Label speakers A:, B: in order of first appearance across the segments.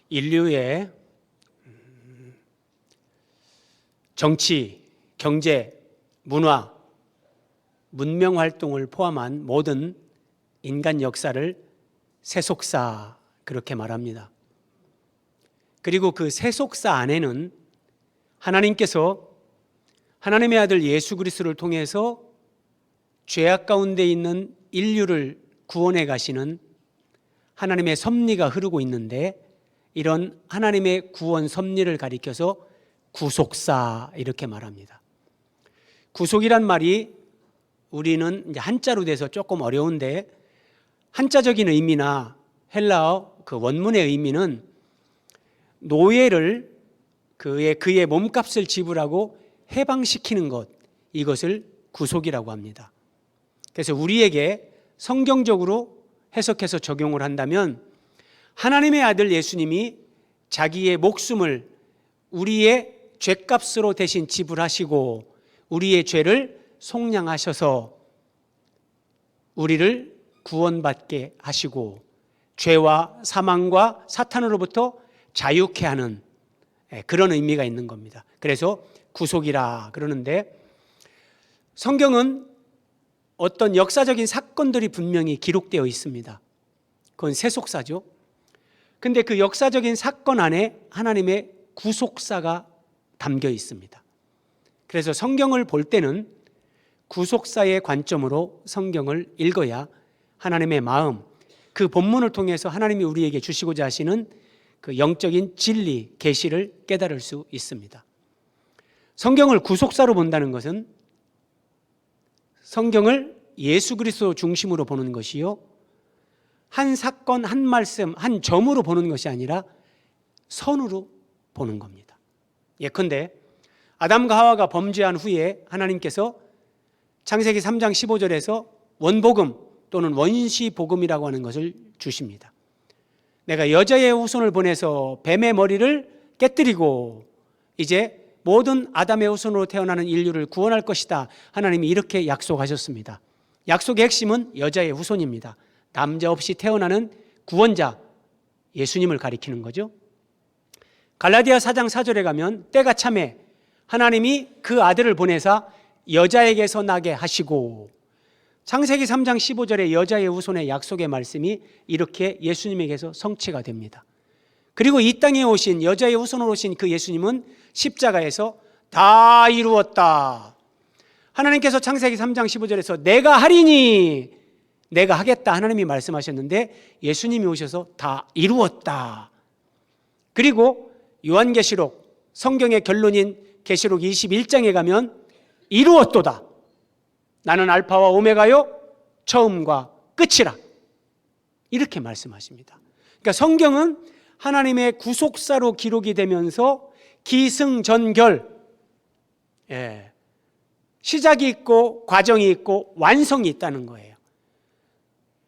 A: 인류의 정치, 경제, 문화, 문명 활동을 포함한 모든 인간 역사를 세속사 그렇게 말합니다. 그리고 그 세속사 안에는 하나님께서 하나님의 아들 예수 그리스도를 통해서 죄악 가운데 있는 인류를 구원해 가시는 하나님의 섭리가 흐르고 있는데, 이런 하나님의 구원 섭리를 가리켜서 구속사 이렇게 말합니다. 구속이란 말이 우리는 이제 한자로 돼서 조금 어려운데, 한자적인 의미나 헬라어 그 원문의 의미는 노예를 그의 몸값을 지불하고 해방시키는 것, 이것을 구속이라고 합니다. 그래서 우리에게 성경적으로 해석해서 적용을 한다면, 하나님의 아들 예수님이 자기의 목숨을 우리의 죄값으로 대신 지불하시고 우리의 죄를 속량하셔서 우리를 구원받게 하시고 죄와 사망과 사탄으로부터 자유케 하는 그런 의미가 있는 겁니다. 그래서 구속이라 그러는데, 성경은 어떤 역사적인 사건들이 분명히 기록되어 있습니다. 그건 세속사죠. 근데 그 역사적인 사건 안에 하나님의 구속사가 담겨 있습니다. 그래서 성경을 볼 때는 구속사의 관점으로 성경을 읽어야 하나님의 마음, 그 본문을 통해서 하나님이 우리에게 주시고자 하시는 그 영적인 진리, 계시를 깨달을 수 있습니다. 성경을 구속사로 본다는 것은 성경을 예수 그리스도 중심으로 보는 것이요, 한 사건, 한 말씀, 한 점으로 보는 것이 아니라 선으로 보는 겁니다. 예컨대 아담과 하와가 범죄한 후에 하나님께서 창세기 3장 15절에서 원복음 또는 원시복음이라고 하는 것을 주십니다. 내가 여자의 후손을 보내서 뱀의 머리를 깨뜨리고 이제 모든 아담의 후손으로 태어나는 인류를 구원할 것이다. 하나님이 이렇게 약속하셨습니다. 약속의 핵심은 여자의 후손입니다. 남자 없이 태어나는 구원자, 예수님을 가리키는 거죠. 갈라디아 4장 4절에 가면 때가 차매 하나님이 그 아들을 보내사 여자에게서 나게 하시고, 창세기 3장 15절에 여자의 후손의 약속의 말씀이 이렇게 예수님에게서 성취가 됩니다. 그리고 이 땅에 오신 여자의 후손으로 오신 그 예수님은 십자가에서 다 이루었다. 하나님께서 창세기 3장 15절에서 내가 하리니, 내가 하겠다 하나님이 말씀하셨는데 예수님이 오셔서 다 이루었다. 그리고 요한계시록, 성경의 결론인 계시록 21장에 가면 이루었도다. 나는 알파와 오메가요 처음과 끝이라. 이렇게 말씀하십니다. 그러니까 성경은 하나님의 구속사로 기록이 되면서 기승전결, 시작이 있고 과정이 있고 완성이 있다는 거예요.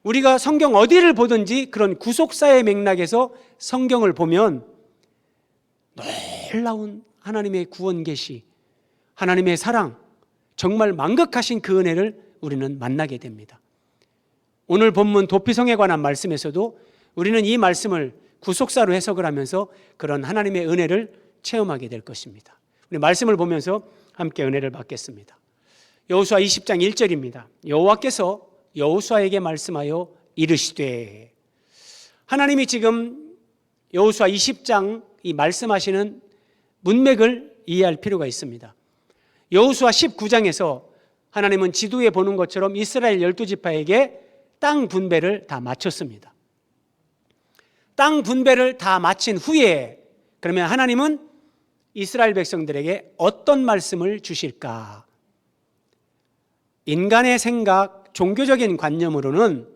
A: 우리가 성경 어디를 보든지 그런 구속사의 맥락에서 성경을 보면 놀라운 하나님의 구원 계시, 하나님의 사랑, 정말 만극하신 그 은혜를 우리는 만나게 됩니다. 오늘 본문 도피성에 관한 말씀에서도 우리는 이 말씀을 구속사로 해석을 하면서 그런 하나님의 은혜를 체험하게 될 것입니다. 우리 말씀을 보면서 함께 은혜를 받겠습니다. 여호수아 20장 1절입니다. 여호와께서 여호수아에게 말씀하여 이르시되, 하나님이 지금 여호수아 20장 이 말씀하시는 문맥을 이해할 필요가 있습니다. 여호수아 19장에서 하나님은 지도에 보는 것처럼 이스라엘 12지파에게 땅 분배를 다 마쳤습니다. 땅 분배를 다 마친 후에 그러면 하나님은 이스라엘 백성들에게 어떤 말씀을 주실까? 인간의 생각, 종교적인 관념으로는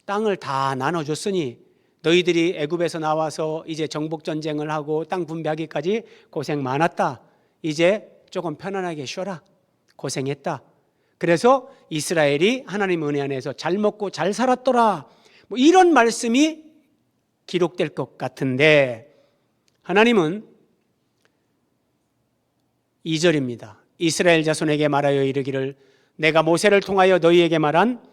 A: 땅을 다 나눠줬으니 너희들이 애굽에서 나와서 이제 정복전쟁을 하고 땅 분배하기까지 고생 많았다. 이제 조금 편안하게 쉬어라. 고생했다. 그래서 이스라엘이 하나님 은혜 안에서 잘 먹고 잘 살았더라. 뭐 이런 말씀이 기록될 것 같은데, 하나님은 2절입니다. 이스라엘 자손에게 말하여 이르기를 내가 모세를 통하여 너희에게 말한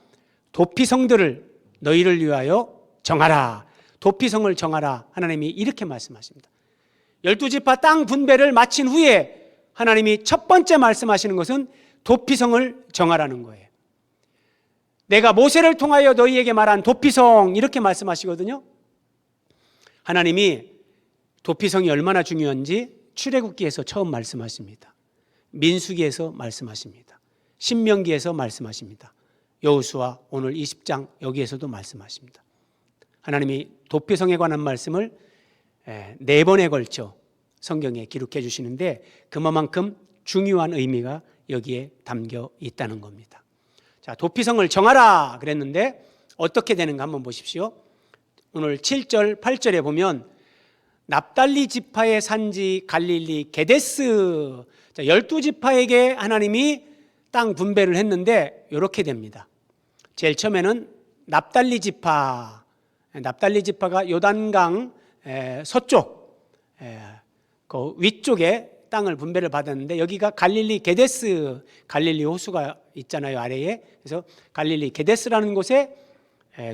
A: 도피성들을 너희를 위하여 정하라. 도피성을 정하라. 하나님이 이렇게 말씀하십니다. 12지파 땅 분배를 마친 후에 하나님이 첫 번째 말씀하시는 것은 도피성을 정하라는 거예요. 내가 모세를 통하여 너희에게 말한 도피성, 이렇게 말씀하시거든요. 하나님이 도피성이 얼마나 중요한지 출애굽기에서 처음 말씀하십니다. 민수기에서 말씀하십니다. 신명기에서 말씀하십니다. 여호수아 오늘 20장 여기에서도 말씀하십니다. 하나님이 도피성에 관한 말씀을 4번에 걸쳐 성경에 기록해 주시는데 그만큼 중요한 의미가 여기에 담겨 있다는 겁니다. 자, 도피성을 정하라 그랬는데 어떻게 되는가 한번 보십시오. 오늘 7절, 8절에 보면 납달리 지파의 산지 갈릴리 게데스, 12지파에게 하나님이 땅 분배를 했는데 이렇게 됩니다. 제일 처음에는 납달리 지파가 요단강 서쪽 그 위쪽에 땅을 분배를 받았는데 여기가 갈릴리 게데스, 갈릴리 호수가 있잖아요, 아래에. 그래서 갈릴리 게데스라는 곳에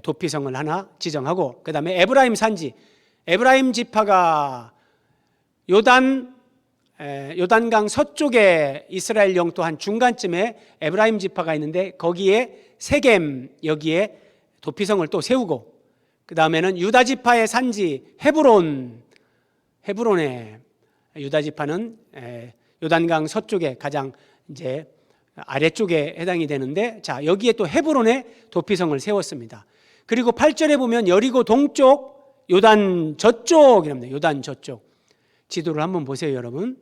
A: 도피성을 하나 지정하고, 그 다음에 에브라임 산지, 에브라임 지파가 요단강 서쪽에 이스라엘 영토 한 중간쯤에 에브라임 지파가 있는데 거기에 세겜, 여기에 도피성을 또 세우고, 그 다음에는 유다 지파의 산지 헤브론에 유다 지파는 요단강 서쪽에 가장 이제 아래쪽에 해당이 되는데, 자, 여기에 또 헤브론에 도피성을 세웠습니다. 그리고 8절에 보면 여리고 동쪽, 요단 저쪽이랍니다. 요단 저쪽. 지도를 한번 보세요, 여러분.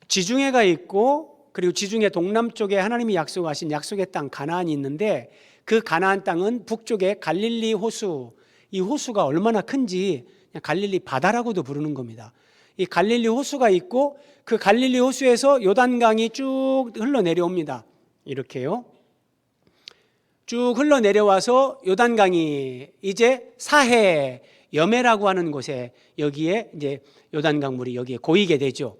A: 지중해가 있고, 그리고 지중해 동남쪽에 하나님이 약속하신 약속의 땅 가나안이 있는데, 그 가나안 땅은 북쪽에 갈릴리 호수, 이 호수가 얼마나 큰지 그냥 갈릴리 바다라고도 부르는 겁니다. 이 갈릴리 호수가 있고 그 갈릴리 호수에서 요단강이 쭉 흘러내려옵니다. 이렇게요. 쭉 흘러내려와서 요단강이 이제 사해 여매라고 하는 곳에 여기에 이제 요단강 물이 여기에 고이게 되죠.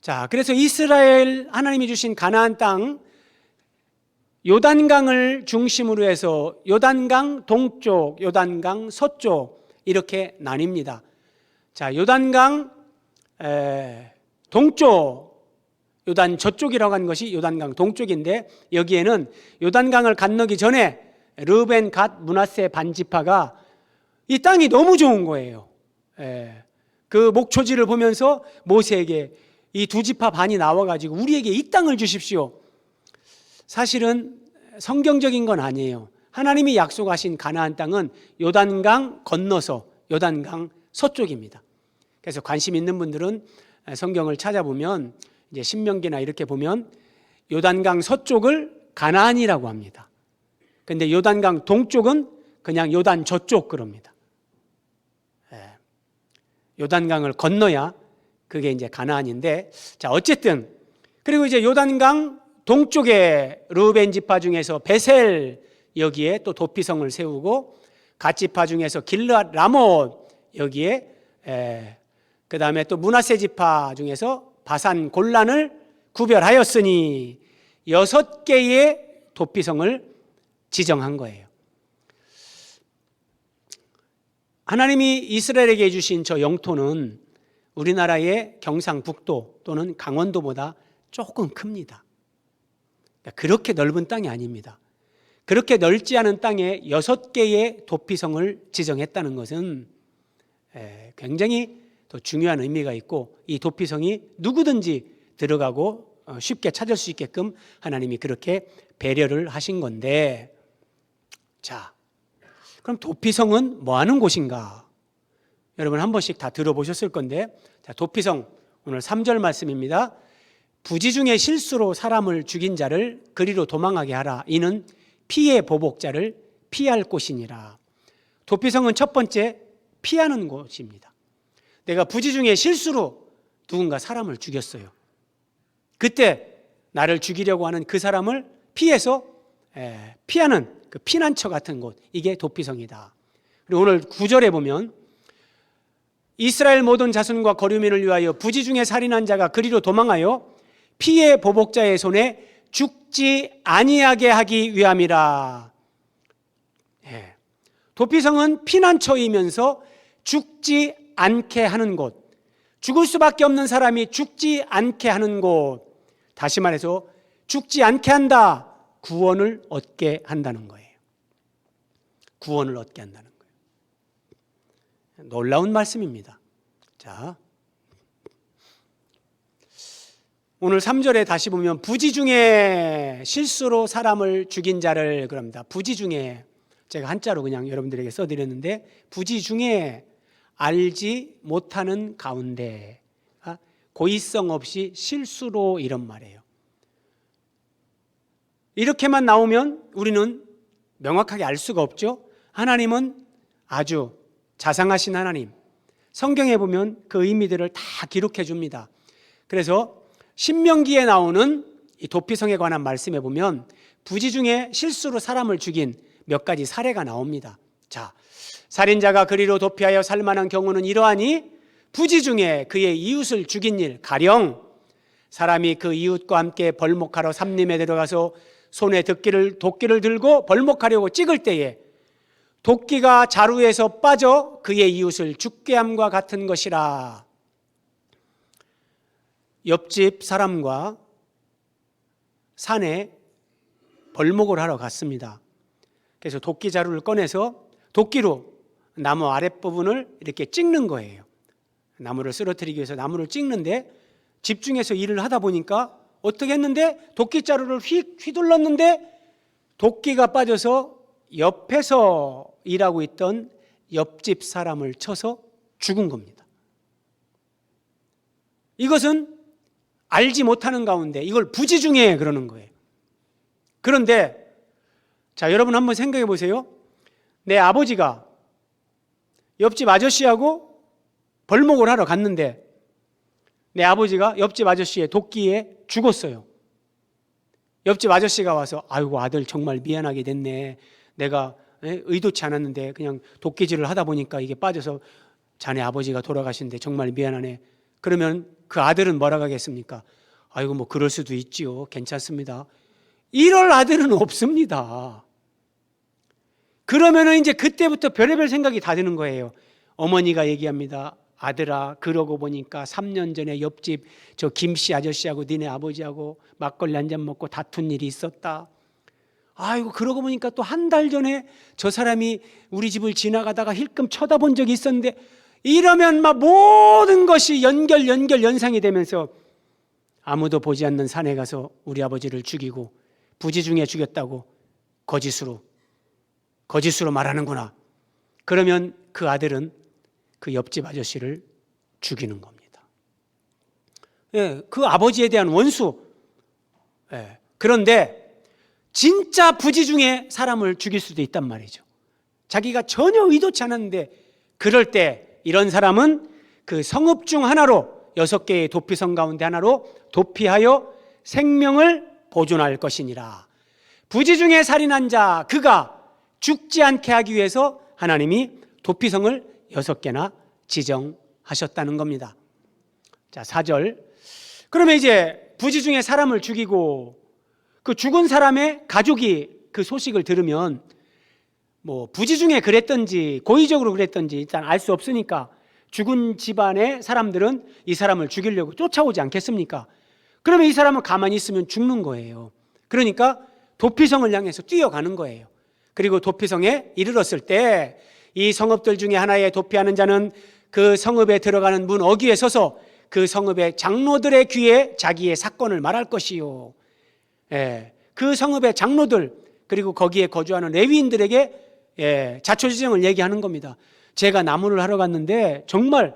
A: 자, 그래서 이스라엘 하나님이 주신 가나안 땅 요단강을 중심으로 해서 요단강 동쪽, 요단강 서쪽 이렇게 나뉩니다. 자, 요단강 동쪽, 요단 저쪽이라고 하는 것이 요단강 동쪽인데 여기에는 요단강을 건너기 전에 르벤, 갓, 므낫세 반지파가 이 땅이 너무 좋은 거예요. 그 목초지를 보면서 모세에게 이 두 지파 반이 나와가지고 우리에게 이 땅을 주십시오. 사실은 성경적인 건 아니에요. 하나님이 약속하신 가나안 땅은 요단강 건너서 요단강 서쪽입니다. 그래서 관심 있는 분들은 성경을 찾아보면 이제 신명기나 이렇게 보면 요단강 서쪽을 가나안이라고 합니다. 그런데 요단강 동쪽은 그냥 요단 저쪽 그럽니다. 요단강을 건너야 그게 이제 가나안인데, 자, 어쨌든 그리고 이제 요단강 동쪽에 르우벤 지파 중에서 베셀 여기에 또 도피성을 세우고, 갓 지파 중에서 길르앗 라못 여기에 그 다음에 또 므낫세 지파 중에서 바산 골란을 구별하였으니 6개의 도피성을 지정한 거예요. 하나님이 이스라엘에게 주신 저 영토는 우리나라의 경상북도 또는 강원도보다 조금 큽니다. 그렇게 넓은 땅이 아닙니다. 그렇게 넓지 않은 땅에 6개의 도피성을 지정했다는 것은 굉장히 더 중요한 의미가 있고, 이 도피성이 누구든지 들어가고 쉽게 찾을 수 있게끔 하나님이 그렇게 배려를 하신 건데, 자, 그럼 도피성은 뭐 하는 곳인가? 여러분 한 번씩 다 들어보셨을 건데, 자, 도피성 오늘 3절 말씀입니다. 부지 중에 실수로 사람을 죽인 자를 그리로 도망하게 하라. 이는 피의 보복자를 피할 곳이니라. 도피성은 첫 번째 피하는 곳입니다. 내가 부지 중에 실수로 누군가 사람을 죽였어요. 그때 나를 죽이려고 하는 그 사람을 피해서 피하는 그 피난처 같은 곳, 이게 도피성이다. 그리고 오늘 9절에 보면 이스라엘 모든 자손과 거류민을 위하여 부지 중에 살인한 자가 그리로 도망하여 피의 보복자의 손에 죽지 아니하게 하기 위함이라. 도피성은 피난처이면서 죽지 않게 하는 곳, 죽을 수밖에 없는 사람이 죽지 않게 하는 곳, 다시 말해서 죽지 않게 한다, 구원을 얻게 한다는 거예요. 구원을 얻게 한다는 거예요. 놀라운 말씀입니다. 자, 오늘 3절에 다시 보면 부지 중에 실수로 사람을 죽인 자를 그럽니다. 부지 중에, 제가 한자로 그냥 여러분들에게 써드렸는데, 부지 중에 알지 못하는 가운데, 고의성 없이 실수로, 이런 말이에요. 이렇게만 나오면 우리는 명확하게 알 수가 없죠. 하나님은 아주 자상하신 하나님, 성경에 보면 그 의미들을 다 기록해 줍니다. 그래서 신명기에 나오는 이 도피성에 관한 말씀에 보면 부지 중에 실수로 사람을 죽인 몇 가지 사례가 나옵니다. 자, 살인자가 그리로 도피하여 살만한 경우는 이러하니 부지 중에 그의 이웃을 죽인 일, 가령 사람이 그 이웃과 함께 벌목하러 삼림에 들어가서 손에 도끼를 들고 벌목하려고 찍을 때에 도끼가 자루에서 빠져 그의 이웃을 죽게 함과 같은 것이라. 옆집 사람과 산에 벌목을 하러 갔습니다. 그래서 도끼 자루를 꺼내서 도끼로 나무 아랫부분을 이렇게 찍는 거예요. 나무를 쓰러뜨리기 위해서 나무를 찍는데 집중해서 일을 하다 보니까 어떻게 했는데 도끼 자루를 휘둘렀는데 도끼가 빠져서 옆에서 일하고 있던 옆집 사람을 쳐서 죽은 겁니다. 이것은 알지 못하는 가운데 이걸 부지 중에 그러는 거예요. 그런데 자, 여러분 한번 생각해 보세요. 내 아버지가 옆집 아저씨하고 벌목을 하러 갔는데 내 아버지가 옆집 아저씨의 도끼에 죽었어요. 옆집 아저씨가 와서 아이고 아들 정말 미안하게 됐네. 내가 의도치 않았는데 그냥 도끼질을 하다 보니까 이게 빠져서 자네 아버지가 돌아가신데 정말 미안하네. 그러면 그 아들은 뭐라고 하겠습니까? 아이고 뭐 그럴 수도 있지요. 괜찮습니다. 이럴 아들은 없습니다. 그러면은 이제 그때부터 별의별 생각이 다 드는 거예요. 어머니가 얘기합니다. 아들아, 그러고 보니까 3년 전에 옆집 저 김씨 아저씨하고 니네 아버지하고 막걸리 한 잔 먹고 다툰 일이 있었다. 아이고 그러고 보니까 또 한 달 전에 저 사람이 우리 집을 지나가다가 힐끔 쳐다본 적이 있었는데, 이러면 막 모든 것이 연상이 되면서 아무도 보지 않는 산에 가서 우리 아버지를 죽이고 부지 중에 죽였다고 거짓으로 말하는구나. 그러면 그 아들은 그 옆집 아저씨를 죽이는 겁니다. 예, 그 아버지에 대한 원수. 예, 그런데 진짜 부지 중에 사람을 죽일 수도 있단 말이죠. 자기가 전혀 의도치 않았는데, 그럴 때 이런 사람은 그 성읍 중 하나로, 6개의 도피성 가운데 하나로 도피하여 생명을 보존할 것이니라. 부지 중에 살인한 자 그가 죽지 않게 하기 위해서 하나님이 도피성을 6개나 지정하셨다는 겁니다. 자, 4절. 그러면 이제 부지 중에 사람을 죽이고 그 죽은 사람의 가족이 그 소식을 들으면 뭐 부지 중에 그랬던지 고의적으로 그랬던지 일단 알 수 없으니까 죽은 집안의 사람들은 이 사람을 죽이려고 쫓아오지 않겠습니까? 그러면 이 사람은 가만히 있으면 죽는 거예요. 그러니까 도피성을 향해서 뛰어가는 거예요. 그리고 도피성에 이르렀을 때 이 성읍들 중에 하나에 도피하는 자는 그 성읍에 들어가는 문 어귀에 서서 그 성읍의 장로들의 귀에 자기의 사건을 말할 것이요. 예, 그 성읍의 장로들 그리고 거기에 거주하는 레위인들에게 자초지정을 얘기하는 겁니다. 제가 나무를 하러 갔는데 정말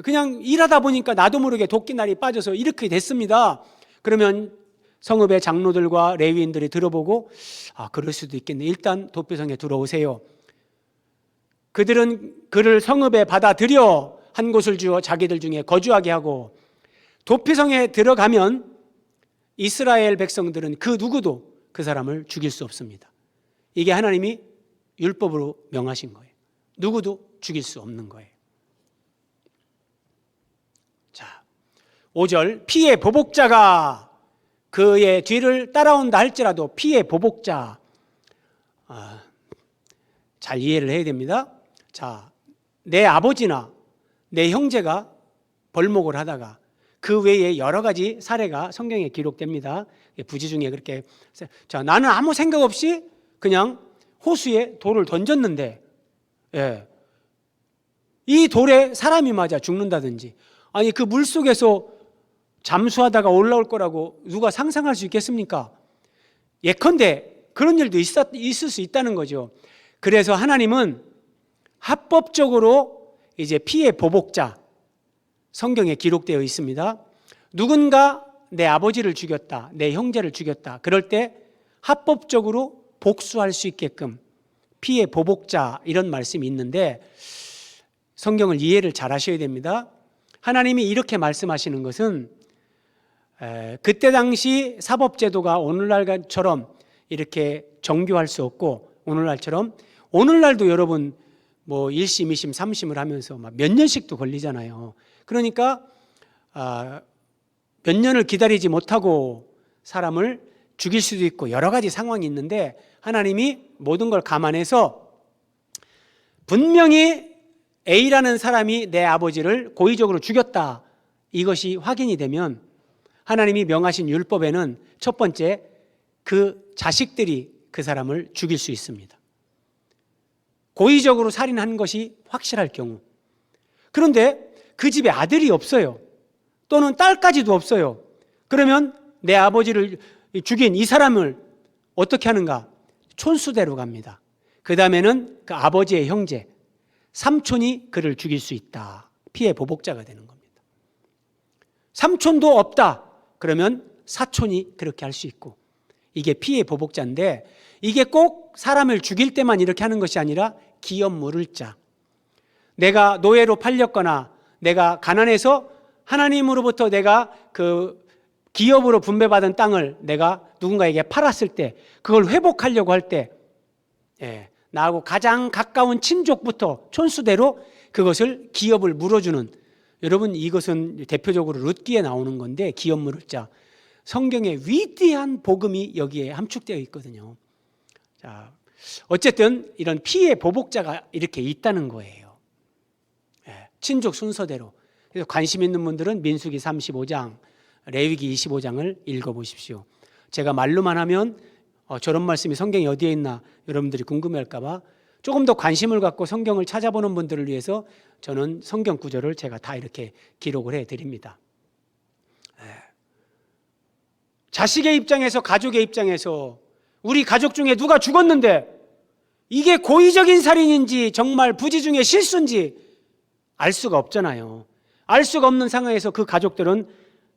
A: 그냥 일하다 보니까 나도 모르게 도끼날이 빠져서 이렇게 됐습니다. 그러면 성읍의 장로들과 레위인들이 들어보고 그럴 수도 있겠네. 일단 도피성에 들어오세요. 그들은 그를 성읍에 받아들여 한 곳을 주어 자기들 중에 거주하게 하고, 도피성에 들어가면 이스라엘 백성들은 그 누구도 그 사람을 죽일 수 없습니다. 이게 하나님이 율법으로 명하신 거예요. 누구도 죽일 수 없는 거예요. 자, 5절. 피의 보복자가 그의 뒤를 따라온다 할지라도, 피의 보복자, 잘 이해를 해야 됩니다. 자, 내 아버지나 내 형제가 벌목을 하다가 그 외에 여러 가지 사례가 성경에 기록됩니다. 부지 중에 그렇게, 자, 나는 아무 생각 없이 그냥 호수에 돌을 던졌는데, 이 돌에 사람이 맞아 죽는다든지, 아니 그 물 속에서 잠수하다가 올라올 거라고 누가 상상할 수 있겠습니까? 예컨대 그런 일도 있을 수 있다는 거죠. 그래서 하나님은 합법적으로 이제 피해 보복자, 성경에 기록되어 있습니다. 누군가 내 아버지를 죽였다, 내 형제를 죽였다, 그럴 때 합법적으로 복수할 수 있게끔 피해 보복자, 이런 말씀이 있는데 성경을 이해를 잘 하셔야 됩니다. 하나님이 이렇게 말씀하시는 것은 그때 당시 사법제도가 오늘날처럼 이렇게 정교할 수 없고, 오늘날처럼, 오늘날도 여러분 뭐 1심, 2심, 3심을 하면서 막 몇 년씩도 걸리잖아요. 그러니까 몇 년을 기다리지 못하고 사람을 죽일 수도 있고 여러 가지 상황이 있는데, 하나님이 모든 걸 감안해서 분명히 A라는 사람이 내 아버지를 고의적으로 죽였다, 이것이 확인이 되면 하나님이 명하신 율법에는 첫 번째, 그 자식들이 그 사람을 죽일 수 있습니다. 고의적으로 살인한 것이 확실할 경우. 그런데 그 집에 아들이 없어요. 또는 딸까지도 없어요. 그러면 내 아버지를 죽인 이 사람을 어떻게 하는가? 촌수대로 갑니다. 그 다음에는 그 아버지의 형제, 삼촌이 그를 죽일 수 있다. 피해 보복자가 되는 겁니다. 삼촌도 없다. 그러면 사촌이 그렇게 할 수 있고, 이게 피해 보복자인데, 이게 꼭 사람을 죽일 때만 이렇게 하는 것이 아니라 기업 물을 자, 내가 노예로 팔렸거나 내가 가난해서 하나님으로부터 내가 그 기업으로 분배받은 땅을 내가 누군가에게 팔았을 때, 그걸 회복하려고 할 때, 나하고 가장 가까운 친족부터 촌수대로 그것을 기업을 물어주는, 여러분 이것은 대표적으로 룻기에 나오는 건데, 기업 물을 자, 성경의 위대한 복음이 여기에 함축되어 있거든요. 자, 어쨌든 이런 피해 보복자가 이렇게 있다는 거예요. 친족 순서대로. 그래서 관심 있는 분들은 민수기 35장, 레위기 25장을 읽어보십시오. 제가 말로만 하면 저런 말씀이 성경에 어디에 있나 여러분들이 궁금해할까 봐 조금 더 관심을 갖고 성경을 찾아보는 분들을 위해서 저는 성경 구절을 제가 다 이렇게 기록을 해드립니다. 자식의 입장에서, 가족의 입장에서 우리 가족 중에 누가 죽었는데 이게 고의적인 살인인지 정말 부지 중에 실수인지 알 수가 없잖아요. 알 수가 없는 상황에서 그 가족들은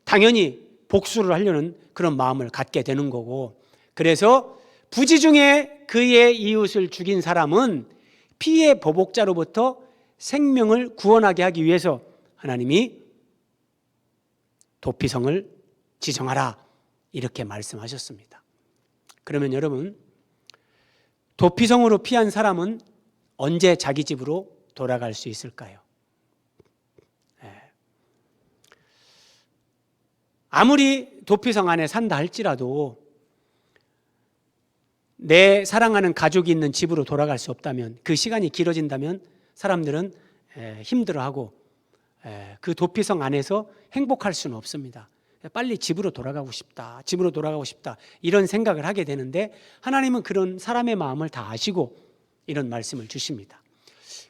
A: 당연히 복수를 하려는 그런 마음을 갖게 되는 거고, 그래서 부지 중에 그의 이웃을 죽인 사람은 피해 보복자로부터 생명을 구원하게 하기 위해서 하나님이 도피성을 지정하라, 이렇게 말씀하셨습니다. 그러면 여러분, 도피성으로 피한 사람은 언제 자기 집으로 돌아갈 수 있을까요? 아무리 도피성 안에 산다 할지라도 내 사랑하는 가족이 있는 집으로 돌아갈 수 없다면, 그 시간이 길어진다면 사람들은 힘들어하고 그 도피성 안에서 행복할 수는 없습니다. 빨리 집으로 돌아가고 싶다, 집으로 돌아가고 싶다, 이런 생각을 하게 되는데, 하나님은 그런 사람의 마음을 다 아시고 이런 말씀을 주십니다.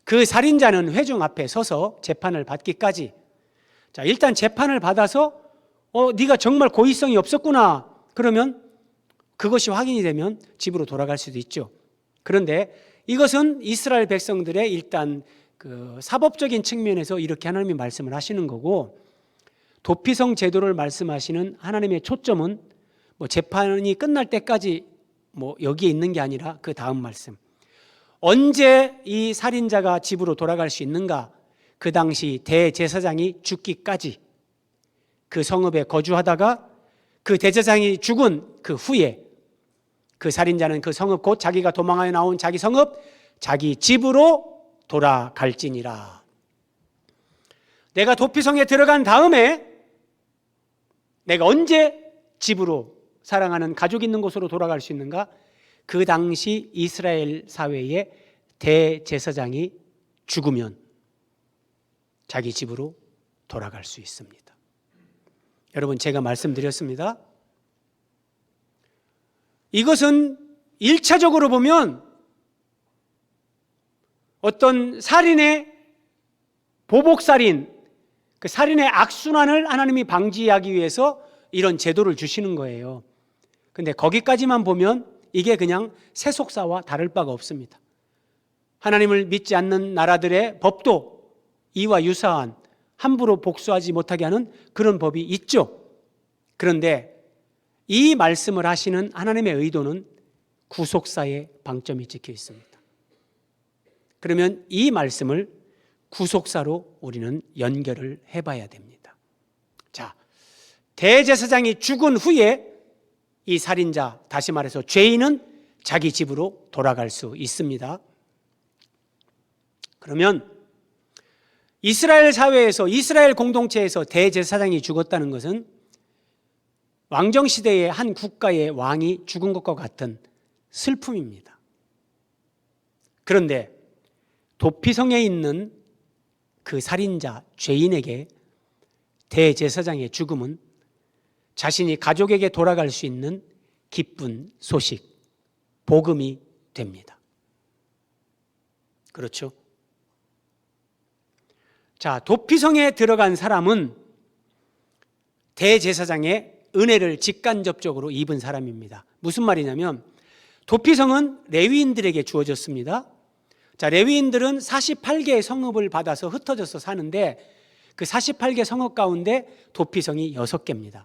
A: 그 살인자는 회중 앞에 서서 재판을 받기까지, 자, 일단 재판을 받아서 네가 정말 고의성이 없었구나, 그러면 그것이 확인이 되면 집으로 돌아갈 수도 있죠. 그런데 이것은 이스라엘 백성들의 일단 그 사법적인 측면에서 이렇게 하나님이 말씀을 하시는 거고, 도피성 제도를 말씀하시는 하나님의 초점은 뭐 재판이 끝날 때까지 뭐 여기에 있는 게 아니라 그 다음 말씀, 언제 이 살인자가 집으로 돌아갈 수 있는가? 그 당시 대제사장이 죽기까지 그 성읍에 거주하다가 그 대제사장이 죽은 그 후에 그 살인자는 그 성읍, 곧 자기가 도망하여 나온 자기 성읍, 자기 집으로 돌아갈지니라. 내가 도피성에 들어간 다음에 내가 언제 집으로, 사랑하는 가족 있는 곳으로 돌아갈 수 있는가? 그 당시 이스라엘 사회의 대제사장이 죽으면 자기 집으로 돌아갈 수 있습니다. 여러분, 제가 말씀드렸습니다. 이것은 1차적으로 보면 어떤 살인의 보복살인, 그 살인의 악순환을 하나님이 방지하기 위해서 이런 제도를 주시는 거예요. 근데 거기까지만 보면 이게 그냥 세속사와 다를 바가 없습니다. 하나님을 믿지 않는 나라들의 법도 이와 유사한 함부로 복수하지 못하게 하는 그런 법이 있죠. 그런데 이 말씀을 하시는 하나님의 의도는 구속사의 방점이 찍혀 있습니다. 그러면 이 말씀을 구속사로 우리는 연결을 해봐야 됩니다. 자, 대제사장이 죽은 후에 이 살인자, 다시 말해서 죄인은 자기 집으로 돌아갈 수 있습니다. 그러면 이스라엘 사회에서, 이스라엘 공동체에서 대제사장이 죽었다는 것은 왕정시대의 한 국가의 왕이 죽은 것과 같은 슬픔입니다. 그런데 도피성에 있는 그 살인자, 죄인에게 대제사장의 죽음은 자신이 가족에게 돌아갈 수 있는 기쁜 소식, 복음이 됩니다. 그렇죠? 자, 도피성에 들어간 사람은 대제사장의 은혜를 직간접적으로 입은 사람입니다. 무슨 말이냐면 도피성은 레위인들에게 주어졌습니다. 자, 레위인들은 48개의 성읍을 받아서 흩어져서 사는데 그 48개 성읍 가운데 도피성이 6개입니다.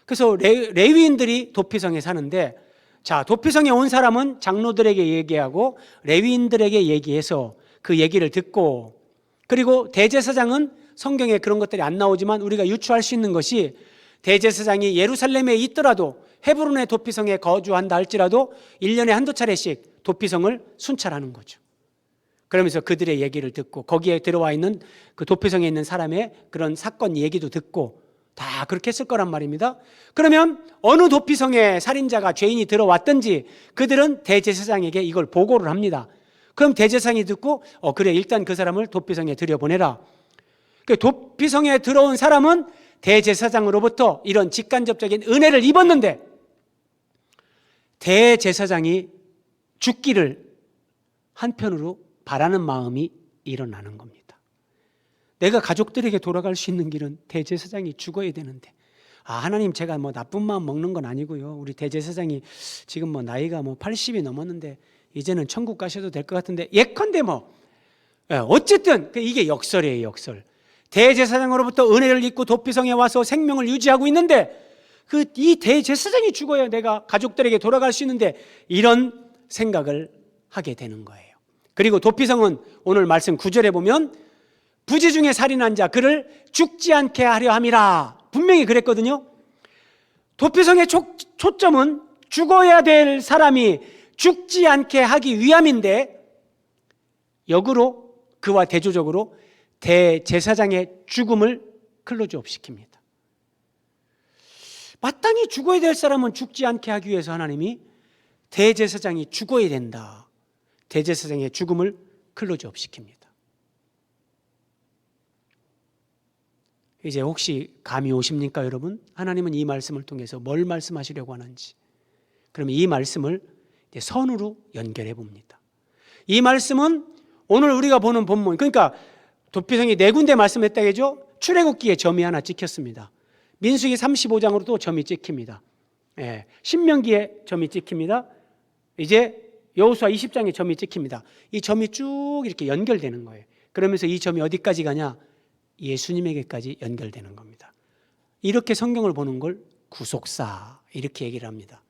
A: 그래서 레위인들이 도피성에 사는데, 자, 도피성에 온 사람은 장로들에게 얘기하고 레위인들에게 얘기해서 그 얘기를 듣고, 그리고 대제사장은 성경에 그런 것들이 안 나오지만 우리가 유추할 수 있는 것이 대제사장이 예루살렘에 있더라도 헤브론의 도피성에 거주한다 할지라도 1년에 한두 차례씩 도피성을 순찰하는 거죠. 그러면서 그들의 얘기를 듣고 거기에 들어와 있는 그 도피성에 있는 사람의 그런 사건 얘기도 듣고 다 그렇게 했을 거란 말입니다. 그러면 어느 도피성에 살인자가, 죄인이 들어왔든지 그들은 대제사장에게 이걸 보고를 합니다. 그럼 대제사장이 듣고 그래, 일단 그 사람을 도피성에 들여보내라. 그 도피성에 들어온 사람은 대제사장으로부터 이런 직간접적인 은혜를 입었는데 대제사장이 죽기를 한편으로 바라는 마음이 일어나는 겁니다. 내가 가족들에게 돌아갈 수 있는 길은 대제사장이 죽어야 되는데, 하나님, 제가 뭐 나쁜 마음 먹는 건 아니고요. 우리 대제사장이 지금 뭐 나이가 80이 넘었는데 이제는 천국 가셔도 될 것 같은데, 예컨대 어쨌든 이게 역설이에요, 역설. 대제사장으로부터 은혜를 입고 도피성에 와서 생명을 유지하고 있는데 이 대제사장이 죽어야 내가 가족들에게 돌아갈 수 있는데, 이런 생각을 하게 되는 거예요. 그리고 도피성은 오늘 말씀 9절에 보면 부지 중에 살인한 자 그를 죽지 않게 하려 함이라, 분명히 그랬거든요. 도피성의 초점은 죽어야 될 사람이 죽지 않게 하기 위함인데, 역으로 그와 대조적으로 대제사장의 죽음을 클로즈업 시킵니다. 마땅히 죽어야 될 사람은 죽지 않게 하기 위해서 하나님이 대제사장이 죽어야 된다, 대제사장의 죽음을 클로즈업 시킵니다. 이제 혹시 감이 오십니까, 여러분? 하나님은 이 말씀을 통해서 뭘 말씀하시려고 하는지. 그러면 이 말씀을 선으로 연결해 봅니다. 이 말씀은 오늘 우리가 보는 본문, 그러니까 도피성이 4군데 말씀했다겠죠? 출애굽기에 점이 하나 찍혔습니다. 민수기 35장으로 또 점이 찍힙니다. 신명기에 점이 찍힙니다. 이제 여호수아 20장에 점이 찍힙니다. 이 점이 쭉 이렇게 연결되는 거예요. 그러면서 이 점이 어디까지 가냐? 예수님에게까지 연결되는 겁니다. 이렇게 성경을 보는 걸 구속사, 이렇게 얘기를 합니다.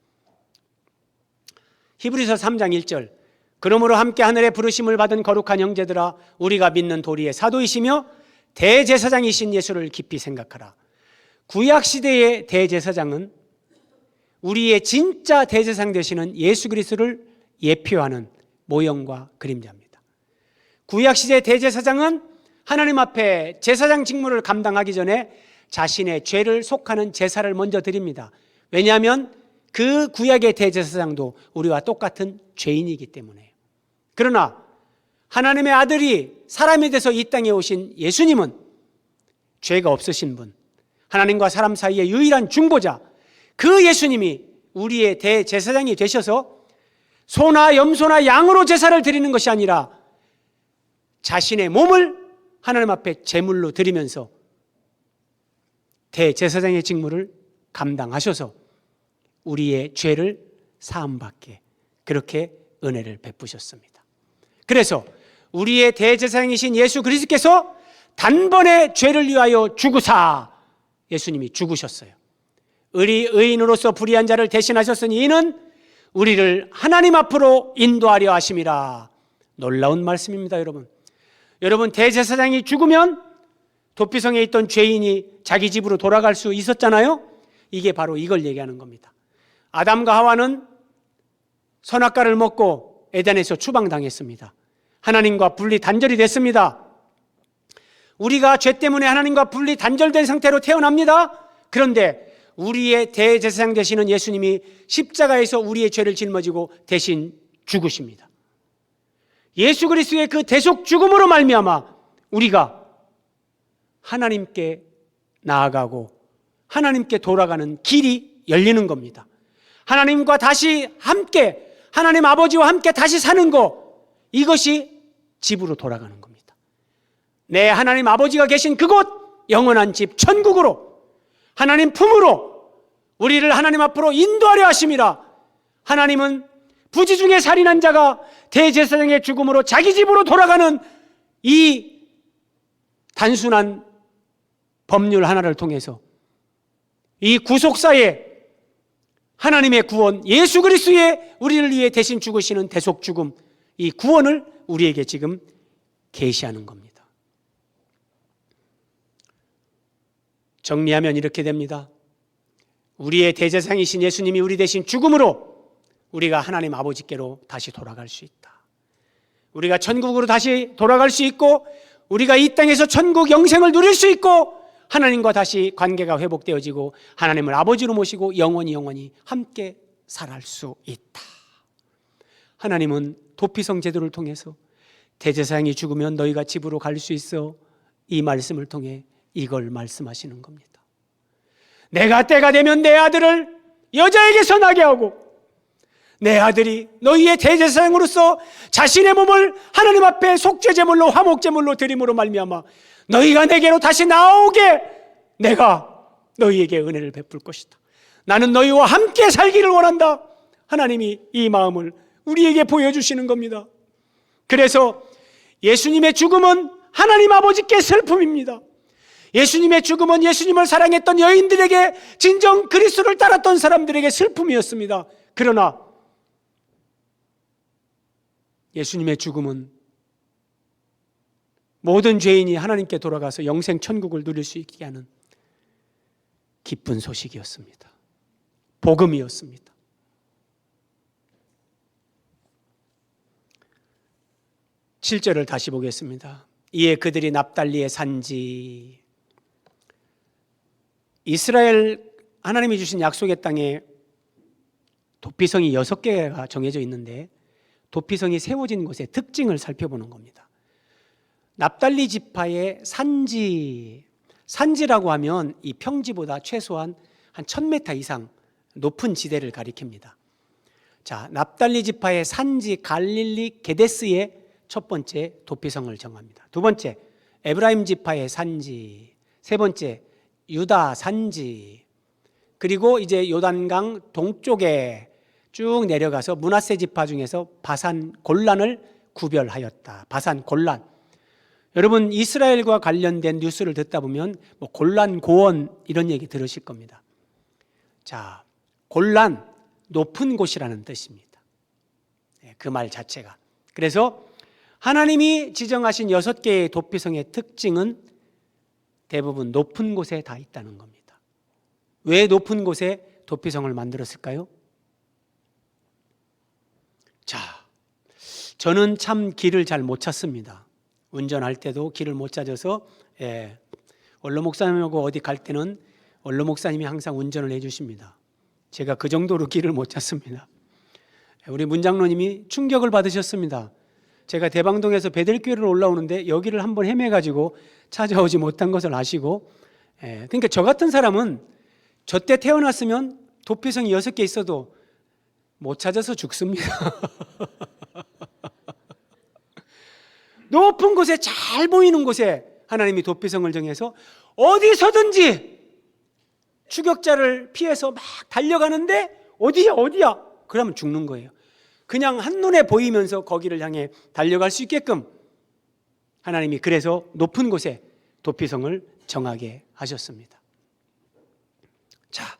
A: 히브리서 3장 1절, 그러므로 함께 하늘에 부르심을 받은 거룩한 형제들아, 우리가 믿는 도리의 사도이시며 대제사장이신 예수를 깊이 생각하라. 구약시대의 대제사장은 우리의 진짜 대제사장 되시는 예수 그리스도를 예표하는 모형과 그림자입니다. 구약시대 대제사장은 하나님 앞에 제사장 직무를 감당하기 전에 자신의 죄를 속하는 제사를 먼저 드립니다. 왜냐하면 그 구약의 대제사장도 우리와 똑같은 죄인이기 때문에요. 그러나 하나님의 아들이 사람이 돼서 이 땅에 오신 예수님은 죄가 없으신 분, 하나님과 사람 사이의 유일한 중보자, 그 예수님이 우리의 대제사장이 되셔서 소나 염소나 양으로 제사를 드리는 것이 아니라 자신의 몸을 하나님 앞에 제물로 드리면서 대제사장의 직무를 감당하셔서 우리의 죄를 사함받게 그렇게 은혜를 베푸셨습니다. 그래서 우리의 대제사장이신 예수 그리스도께서 단번에 죄를 위하여 죽으사, 예수님이 죽으셨어요. 의인으로서 불의한 자를 대신하셨으니 이는 우리를 하나님 앞으로 인도하려 하심이라. 놀라운 말씀입니다. 여러분 대제사장이 죽으면 도피성에 있던 죄인이 자기 집으로 돌아갈 수 있었잖아요. 이게 바로 이걸 얘기하는 겁니다. 아담과 하와는 선악과를 먹고 에덴에서 추방당했습니다. 하나님과 분리 단절이 됐습니다. 우리가 죄 때문에 하나님과 분리 단절된 상태로 태어납니다. 그런데 우리의 대제사장 되시는 예수님이 십자가에서 우리의 죄를 짊어지고 대신 죽으십니다. 예수 그리스도의 그 대속 죽음으로 말미암아 우리가 하나님께 나아가고 하나님께 돌아가는 길이 열리는 겁니다. 하나님과 다시 함께, 하나님 아버지와 함께 다시 사는 것, 이것이 집으로 돌아가는 겁니다. 내 하나님 아버지가 계신 그곳, 영원한 집 천국으로, 하나님 품으로 우리를 하나님 앞으로 인도하려 하심이라. 하나님은 부지 중에 살인한 자가 대제사장의 죽음으로 자기 집으로 돌아가는 이 단순한 법률 하나를 통해서 이 구속사에 하나님의 구원, 예수 그리스도의 우리를 위해 대신 죽으시는 대속 죽음, 이 구원을 우리에게 지금 계시하는 겁니다. 정리하면 이렇게 됩니다. 우리의 대제사장이신 예수님이 우리 대신 죽음으로 우리가 하나님 아버지께로 다시 돌아갈 수 있다. 우리가 천국으로 다시 돌아갈 수 있고 우리가 이 땅에서 천국 영생을 누릴 수 있고 하나님과 다시 관계가 회복되어지고 하나님을 아버지로 모시고 영원히 함께 살아갈 수 있다. 하나님은 도피성 제도를 통해서 대제사장이 죽으면 너희가 집으로 갈 수 있어, 이 말씀을 통해 이걸 말씀하시는 겁니다. 내가 때가 되면 내 아들을 여자에게서 나게 하고 내 아들이 너희의 대제사장으로서 자신의 몸을 하나님 앞에 속죄제물로 화목제물로 드림으로 말미암아 너희가 내게로 다시 나오게 내가 너희에게 은혜를 베풀 것이다. 나는 너희와 함께 살기를 원한다. 하나님이 이 마음을 우리에게 보여주시는 겁니다. 그래서 예수님의 죽음은 하나님 아버지께 슬픔입니다. 예수님의 죽음은 예수님을 사랑했던 여인들에게, 진정 그리스도를 따랐던 사람들에게 슬픔이었습니다. 그러나 예수님의 죽음은 모든 죄인이 하나님께 돌아가서 영생 천국을 누릴 수 있게 하는 기쁜 소식이었습니다. 복음이었습니다. (7절을) 다시 보겠습니다. 이에 그들이 납달리의 산지, 이스라엘 하나님이 주신 약속의 땅에 도피성이 6개가 정해져 있는데 도피성이 세워진 곳의 특징을 살펴보는 겁니다. 납달리 지파의 산지, 산지라고 하면 이 평지보다 최소한 한 1000m 이상 높은 지대를 가리킵니다. 자, 납달리 지파의 산지 갈릴리 게데스의 첫 번째 도피성을 정합니다. 두 번째 에브라임 지파의 산지, 세 번째 유다 산지, 그리고 이제 요단강 동쪽에 쭉 내려가서 므낫세 지파 중에서 바산 골란을 구별하였다. 바산 골란. 여러분 이스라엘과 관련된 뉴스를 듣다 보면 뭐 골란 고원 이런 얘기 들으실 겁니다. 자, 골란 높은 곳이라는 뜻입니다. 그 말 자체가. 그래서 하나님이 지정하신 6개의 도피성의 특징은 대부분 높은 곳에 다 있다는 겁니다. 왜 높은 곳에 도피성을 만들었을까요? 자, 저는 참 길을 잘 못 찾습니다. 운전할 때도 길을 못 찾아서 원로 목사님하고 어디 갈 때는 원로 목사님이 항상 운전을 해주십니다. 제가 그 정도로 길을 못 찾습니다. 우리 문장로님이 충격을 받으셨습니다. 제가 대방동에서 베들교회를 올라오는데 여기를 한번 헤매가지고 찾아오지 못한 것을 아시고, 그러니까 저 같은 사람은 저 때 태어났으면 도피성이 6개 있어도 못 찾아서 죽습니다. 높은 곳에 잘 보이는 곳에 하나님이 도피성을 정해서 어디서든지 추격자를 피해서 막 달려가는데 어디야? 그러면 죽는 거예요. 그냥 한눈에 보이면서 거기를 향해 달려갈 수 있게끔 하나님이 그래서 높은 곳에 도피성을 정하게 하셨습니다. 자,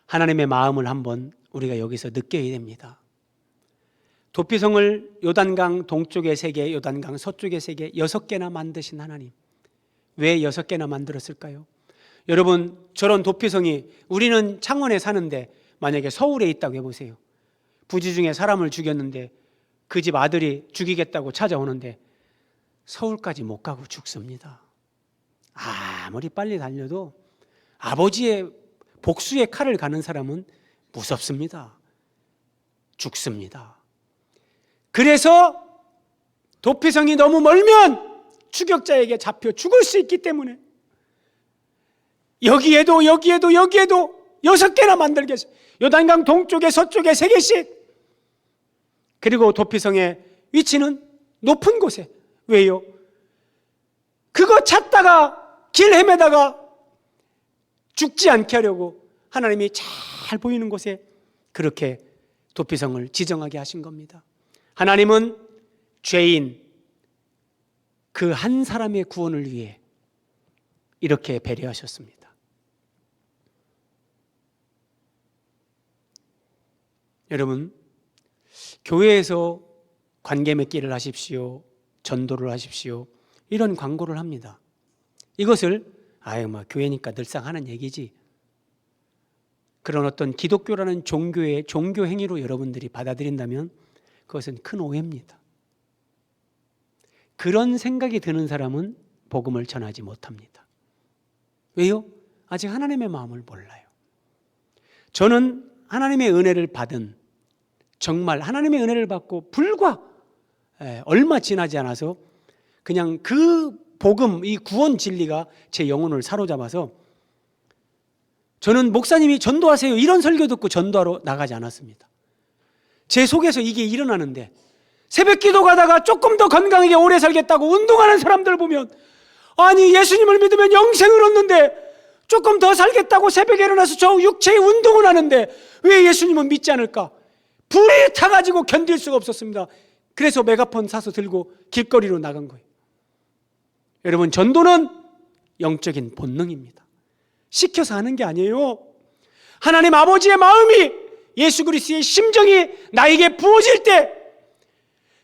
A: 하나님의 마음을 한번 우리가 여기서 느껴야 됩니다. 도피성을 요단강 동쪽에 3개, 요단강 서쪽에 3개, 6개나 만드신 하나님. 왜 6개나 만들었을까요? 여러분, 저런 도피성이 우리는 창원에 사는데 만약에 서울에 있다고 해보세요. 부지 중에 사람을 죽였는데 그 집 아들이 죽이겠다고 찾아오는데 서울까지 못 가고 죽습니다. 아무리 빨리 달려도 아버지의 복수의 칼을 가는 사람은 무섭습니다. 죽습니다. 그래서 도피성이 너무 멀면 추격자에게 잡혀 죽을 수 있기 때문에 여기에도 6개나 만들겠어요. 요단강 동쪽에 서쪽에 3개씩. 그리고 도피성의 위치는 높은 곳에. 왜요? 그거 찾다가 길 헤매다가 죽지 않게 하려고 하나님이 잘 보이는 곳에 그렇게 도피성을 지정하게 하신 겁니다. 하나님은 죄인 그 한 사람의 구원을 위해 이렇게 배려하셨습니다. 여러분, 교회에서 관계 맺기를 하십시오, 전도를 하십시오, 이런 광고를 합니다. 이것을 교회니까 늘상 하는 얘기지, 그런 어떤 기독교라는 종교의 종교 행위로 여러분들이 받아들인다면 그것은 큰 오해입니다. 그런 생각이 드는 사람은 복음을 전하지 못합니다. 왜요? 아직 하나님의 마음을 몰라요. 저는 하나님의 은혜를 받은, 정말 하나님의 은혜를 받고 불과 얼마 지나지 않아서 그냥 그 복음, 이 구원 진리가 제 영혼을 사로잡아서 저는 목사님이 전도하세요 이런 설교 듣고 전도하러 나가지 않았습니다. 제 속에서 이게 일어나는데 새벽 기도 가다가 조금 더 건강하게 오래 살겠다고 운동하는 사람들 보면, 아니 예수님을 믿으면 영생을 얻는데 조금 더 살겠다고 새벽에 일어나서 저 육체의 운동을 하는데 왜 예수님은 믿지 않을까? 불이 타가지고 견딜 수가 없었습니다. 그래서 메가폰 사서 들고 길거리로 나간 거예요. 여러분, 전도는 영적인 본능입니다. 시켜서 하는 게 아니에요. 하나님 아버지의 마음이, 예수 그리스도의 심정이 나에게 부어질 때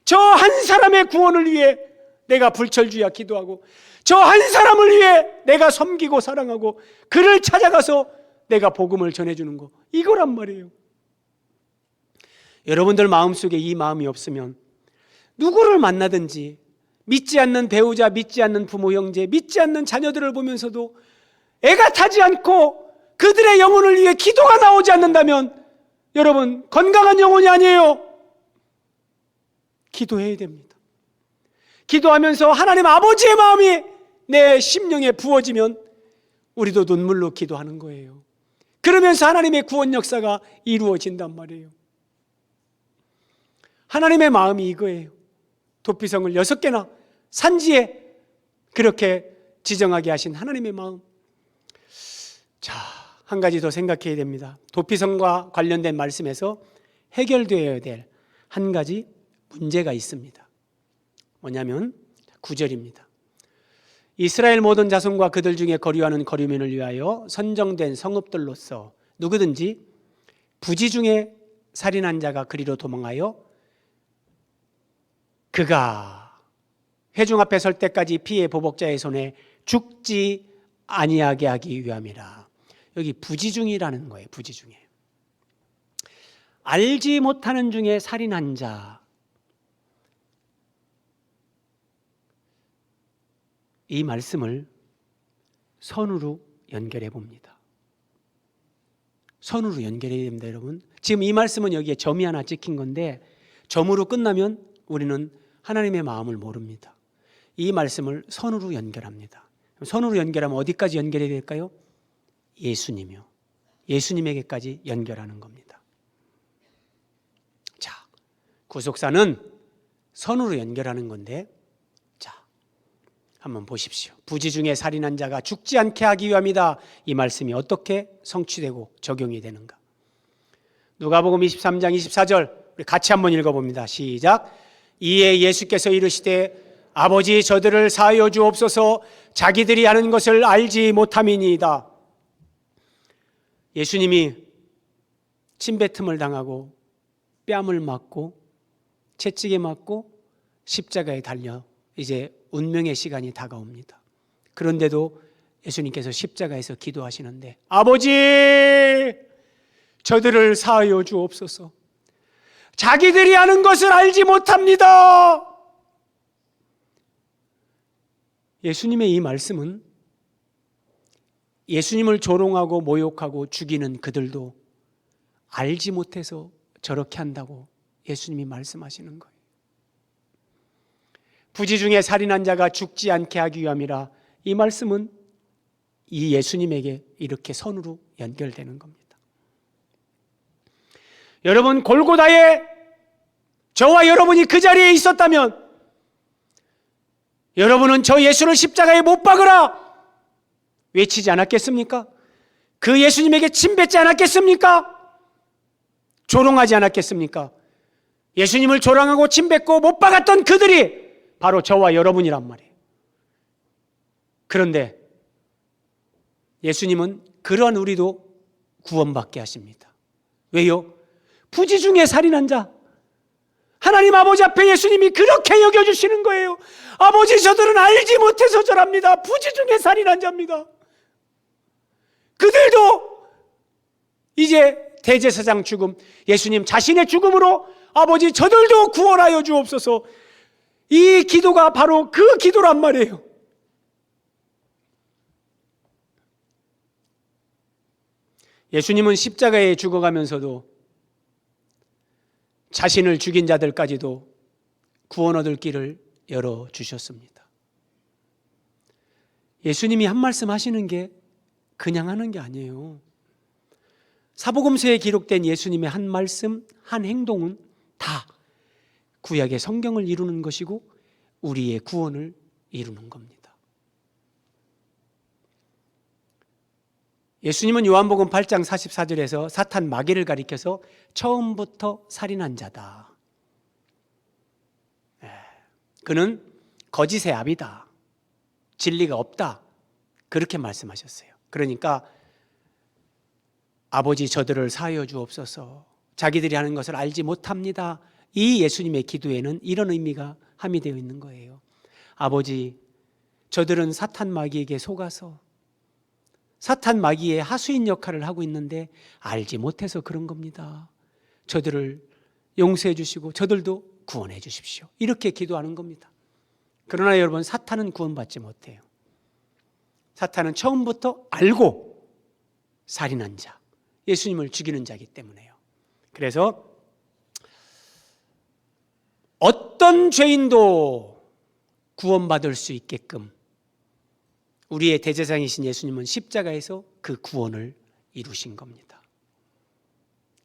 A: 저 한 사람의 구원을 위해 내가 불철주야 기도하고, 저 한 사람을 위해 내가 섬기고 사랑하고 그를 찾아가서 내가 복음을 전해주는 거, 이거란 말이에요. 여러분들 마음속에 이 마음이 없으면 누구를 만나든지 믿지 않는 배우자, 믿지 않는 부모, 형제, 믿지 않는 자녀들을 보면서도 애가 타지 않고 그들의 영혼을 위해 기도가 나오지 않는다면 여러분, 건강한 영혼이 아니에요. 기도해야 됩니다. 기도하면서 하나님 아버지의 마음이 내 심령에 부어지면 우리도 눈물로 기도하는 거예요. 그러면서 하나님의 구원 역사가 이루어진단 말이에요. 하나님의 마음이 이거예요. 도피성을 6개나 산지에 그렇게 지정하게 하신 하나님의 마음. 자, 한 가지 더 생각해야 됩니다. 도피성과 관련된 말씀에서 해결되어야 될 한 가지 문제가 있습니다. 뭐냐면 9절입니다. 이스라엘 모든 자손과 그들 중에 거류하는 거류민을 위하여 선정된 성읍들로서 누구든지 부지 중에 살인한 자가 그리로 도망하여 그가 회중 앞에 설 때까지 피해 보복자의 손에 죽지 아니하게 하기 위함이라. 여기 부지중이라는 거예요. 부지중에. 알지 못하는 중에 살인한 자, 이 말씀을 선으로 연결해 봅니다. 선으로 연결해야 됩니다, 여러분. 지금 이 말씀은 여기에 점이 하나 찍힌 건데 점으로 끝나면 우리는 하나님의 마음을 모릅니다. 이 말씀을 선으로 연결합니다. 선으로 연결하면 어디까지 연결이 될까요? 예수님이요. 예수님에게까지 연결하는 겁니다. 자, 구속사는 선으로 연결하는 건데, 자, 한번 보십시오. 부지 중에 살인한 자가 죽지 않게 하기 위함이다. 이 말씀이 어떻게 성취되고 적용이 되는가? 누가복음 23장 24절 우리 같이 한번 읽어봅니다. 시작. 이에 예수께서 이르시되 아버지 저들을 사하여 주옵소서 자기들이 하는 것을 알지 못함이니이다. 예수님이 침뱉음을 당하고 뺨을 맞고 채찍에 맞고 십자가에 달려 이제 운명의 시간이 다가옵니다. 그런데도 예수님께서 십자가에서 기도하시는데 아버지 저들을 사하여 주옵소서 자기들이 하는 것을 알지 못합니다. 예수님의 이 말씀은 예수님을 조롱하고 모욕하고 죽이는 그들도 알지 못해서 저렇게 한다고 예수님이 말씀하시는 거예요. 부지 중에 살인한 자가 죽지 않게 하기 위함이라. 이 말씀은 이 예수님에게 이렇게 선으로 연결되는 겁니다. 여러분, 골고다에 저와 여러분이 그 자리에 있었다면 여러분은 저 예수를 십자가에 못 박으라 외치지 않았겠습니까? 그 예수님에게 침뱉지 않았겠습니까? 조롱하지 않았겠습니까? 예수님을 조롱하고 침뱉고 못 박았던 그들이 바로 저와 여러분이란 말이에요. 그런데 예수님은 그런 우리도 구원받게 하십니다. 왜요? 부지 중에 살인한 자, 하나님 아버지 앞에 예수님이 그렇게 여겨주시는 거예요. 아버지 저들은 알지 못해서 저랍니다. 부지 중에 살인한 자입니다. 그들도 이제 대제사장 죽음, 예수님 자신의 죽음으로 아버지 저들도 구원하여 주옵소서. 이 기도가 바로 그 기도란 말이에요. 예수님은 십자가에 죽어가면서도 자신을 죽인 자들까지도 구원 얻을 길을 열어주셨습니다. 예수님이 한 말씀 하시는 게 그냥 하는 게 아니에요. 사복음서에 기록된 예수님의 한 말씀, 한 행동은 다 구약의 성경을 이루는 것이고 우리의 구원을 이루는 겁니다. 예수님은 요한복음 8장 44절에서 사탄 마귀를 가리켜서 처음부터 살인한 자다. 그는 거짓의 아비다. 진리가 없다. 그렇게 말씀하셨어요. 그러니까 아버지 저들을 사하여 주옵소서. 자기들이 하는 것을 알지 못합니다. 이 예수님의 기도에는 이런 의미가 함의되어 있는 거예요. 아버지 저들은 사탄 마귀에게 속아서 사탄 마귀의 하수인 역할을 하고 있는데 알지 못해서 그런 겁니다. 저들을 용서해 주시고 저들도 구원해 주십시오. 이렇게 기도하는 겁니다. 그러나 여러분, 사탄은 구원받지 못해요. 사탄은 처음부터 알고 살인한 자, 예수님을 죽이는 자이기 때문에요. 그래서 어떤 죄인도 구원받을 수 있게끔 우리의 대제사장이신 예수님은 십자가에서 그 구원을 이루신 겁니다.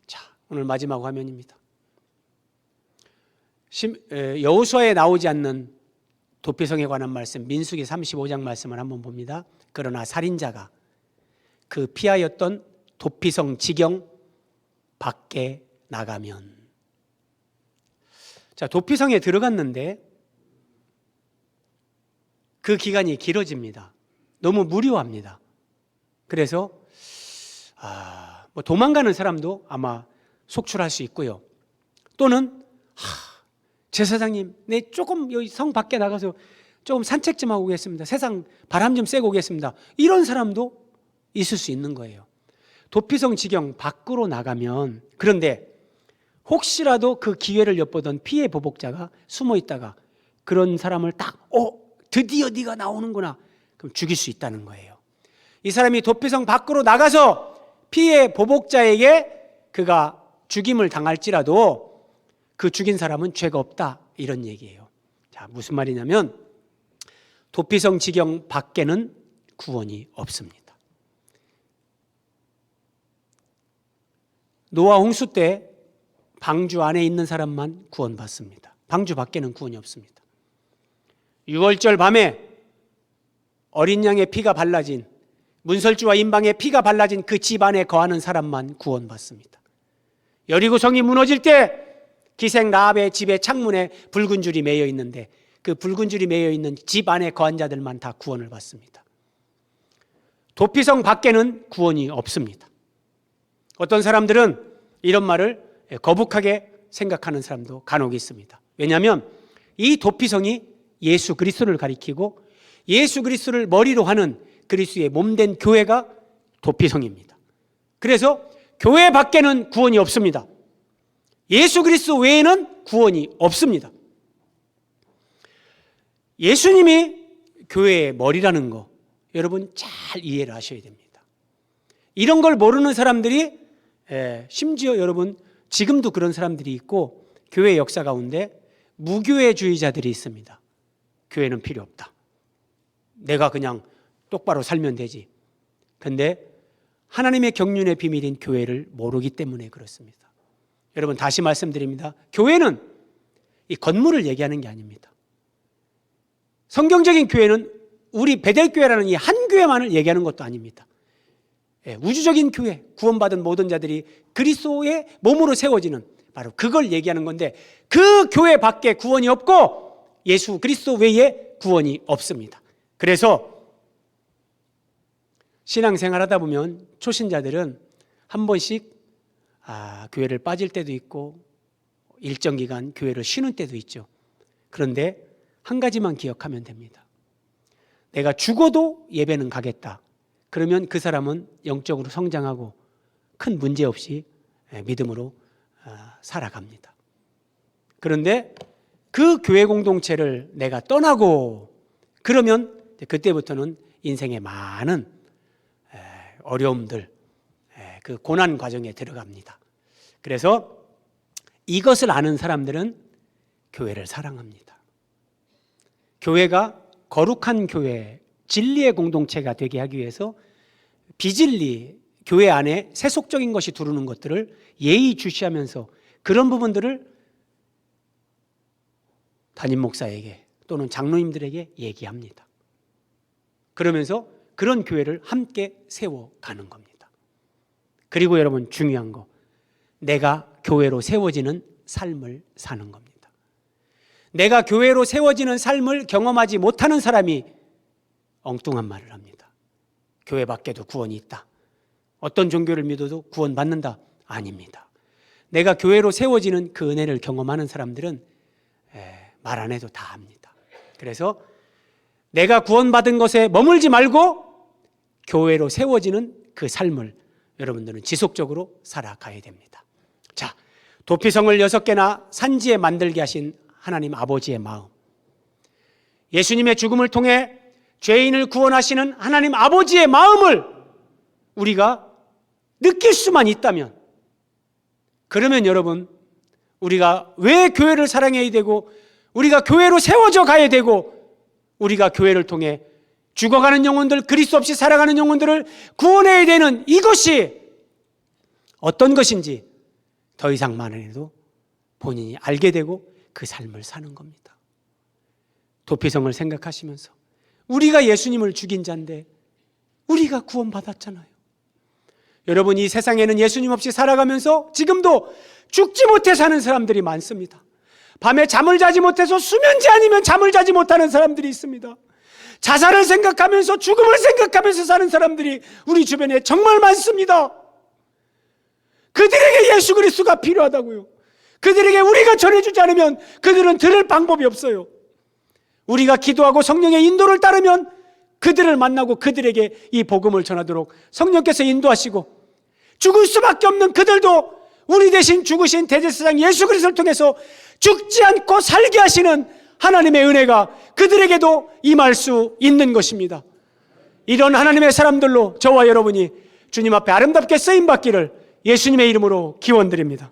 A: 자, 오늘 마지막 화면입니다. 여호수아에 나오지 않는 도피성에 관한 말씀, 민수기 35장 말씀을 한번 봅니다. 그러나 살인자가 그 피하였던 도피성 지경 밖에 나가면, 자, 도피성에 들어갔는데 그 기간이 길어집니다. 너무 무료합니다. 그래서 도망가는 사람도 아마 속출할 수 있고요. 또는 제사장님, 네 조금 여기 성 밖에 나가서 조금 산책 좀 하고 오겠습니다. 세상 바람 좀 쐬고 오겠습니다. 이런 사람도 있을 수 있는 거예요. 도피성 지경 밖으로 나가면, 그런데 혹시라도 그 기회를 엿보던 피해 보복자가 숨어 있다가 그런 사람을 딱 드디어 네가 나오는구나, 그럼 죽일 수 있다는 거예요. 이 사람이 도피성 밖으로 나가서 피해 보복자에게 그가 죽임을 당할지라도 그 죽인 사람은 죄가 없다, 이런 얘기예요. 자, 무슨 말이냐면 도피성 지경 밖에는 구원이 없습니다. 노아 홍수 때 방주 안에 있는 사람만 구원받습니다. 방주 밖에는 구원이 없습니다. 유월절 밤에 어린 양의 피가 발라진, 문설주와 임방의 피가 발라진 그 집 안에 거하는 사람만 구원받습니다. 여리고성이 무너질 때 기생 라합의 집의 창문에 붉은 줄이 매여 있는데 그 붉은 줄이 매여 있는 집 안에 거한 자들만 다 구원을 받습니다. 도피성 밖에는 구원이 없습니다. 어떤 사람들은 이런 말을 거북하게 생각하는 사람도 간혹 있습니다. 왜냐하면 이 도피성이 예수 그리스도를 가리키고 예수 그리스도를 머리로 하는 그리스도의 몸된 교회가 도피성입니다. 그래서 교회 밖에는 구원이 없습니다. 예수 그리스도 외에는 구원이 없습니다. 예수님이 교회의 머리라는 거 여러분 잘 이해를 하셔야 됩니다. 이런 걸 모르는 사람들이 심지어 여러분 지금도 그런 사람들이 있고 교회 역사 가운데 무교회주의자들이 있습니다. 교회는 필요 없다. 내가 그냥 똑바로 살면 되지. 근데 하나님의 경륜의 비밀인 교회를 모르기 때문에 그렇습니다. 여러분 다시 말씀드립니다. 교회는 이 건물을 얘기하는 게 아닙니다. 성경적인 교회는 우리 베델교회라는 이 한 교회만을 얘기하는 것도 아닙니다. 우주적인 교회, 구원받은 모든 자들이 그리스도의 몸으로 세워지는 바로 그걸 얘기하는 건데 그 교회 밖에 구원이 없고 예수 그리스도 외에 구원이 없습니다. 그래서 신앙생활 하다 보면 초신자들은 한 번씩 교회를 빠질 때도 있고 일정 기간 교회를 쉬는 때도 있죠. 그런데 한 가지만 기억하면 됩니다. 내가 죽어도 예배는 가겠다. 그러면 그 사람은 영적으로 성장하고 큰 문제 없이 믿음으로 살아갑니다. 그런데 그 교회 공동체를 내가 떠나고 그러면 그때부터는 인생의 많은 어려움들, 그 고난 과정에 들어갑니다. 그래서 이것을 아는 사람들은 교회를 사랑합니다. 교회가 거룩한 교회, 진리의 공동체가 되게 하기 위해서 비진리, 교회 안에 세속적인 것이 두르는 것들을 예의주시하면서 그런 부분들을 담임 목사에게 또는 장로님들에게 얘기합니다. 그러면서 그런 교회를 함께 세워가는 겁니다. 그리고 여러분 중요한 거, 내가 교회로 세워지는 삶을 사는 겁니다. 내가 교회로 세워지는 삶을 경험하지 못하는 사람이 엉뚱한 말을 합니다. 교회 밖에도 구원이 있다. 어떤 종교를 믿어도 구원받는다. 아닙니다. 내가 교회로 세워지는 그 은혜를 경험하는 사람들은 말 안 해도 다 압니다. 그래서 내가 구원받은 것에 머물지 말고 교회로 세워지는 그 삶을 여러분들은 지속적으로 살아가야 됩니다. 자, 도피성을 6개나 산지에 만들게 하신 하나님 아버지의 마음, 예수님의 죽음을 통해 죄인을 구원하시는 하나님 아버지의 마음을 우리가 느낄 수만 있다면, 그러면 여러분 우리가 왜 교회를 사랑해야 되고 우리가 교회로 세워져 가야 되고 우리가 교회를 통해 죽어가는 영혼들, 그리스도 없이 살아가는 영혼들을 구원해야 되는 이것이 어떤 것인지 더 이상 말해도 본인이 알게 되고 그 삶을 사는 겁니다. 도피성을 생각하시면서 우리가 예수님을 죽인 자인데 우리가 구원받았잖아요. 여러분, 이 세상에는 예수님 없이 살아가면서 지금도 죽지 못해 사는 사람들이 많습니다. 밤에 잠을 자지 못해서 수면제 아니면 잠을 자지 못하는 사람들이 있습니다. 자살을 생각하면서 죽음을 생각하면서 사는 사람들이 우리 주변에 정말 많습니다. 그들에게 예수 그리스도가 필요하다고요. 그들에게 우리가 전해주지 않으면 그들은 들을 방법이 없어요. 우리가 기도하고 성령의 인도를 따르면 그들을 만나고 그들에게 이 복음을 전하도록 성령께서 인도하시고, 죽을 수밖에 없는 그들도 우리 대신 죽으신 대제사장 예수 그리스도를 통해서 죽지 않고 살게 하시는 하나님의 은혜가 그들에게도 임할 수 있는 것입니다. 이런 하나님의 사람들로 저와 여러분이 주님 앞에 아름답게 쓰임받기를 예수님의 이름으로 기원드립니다.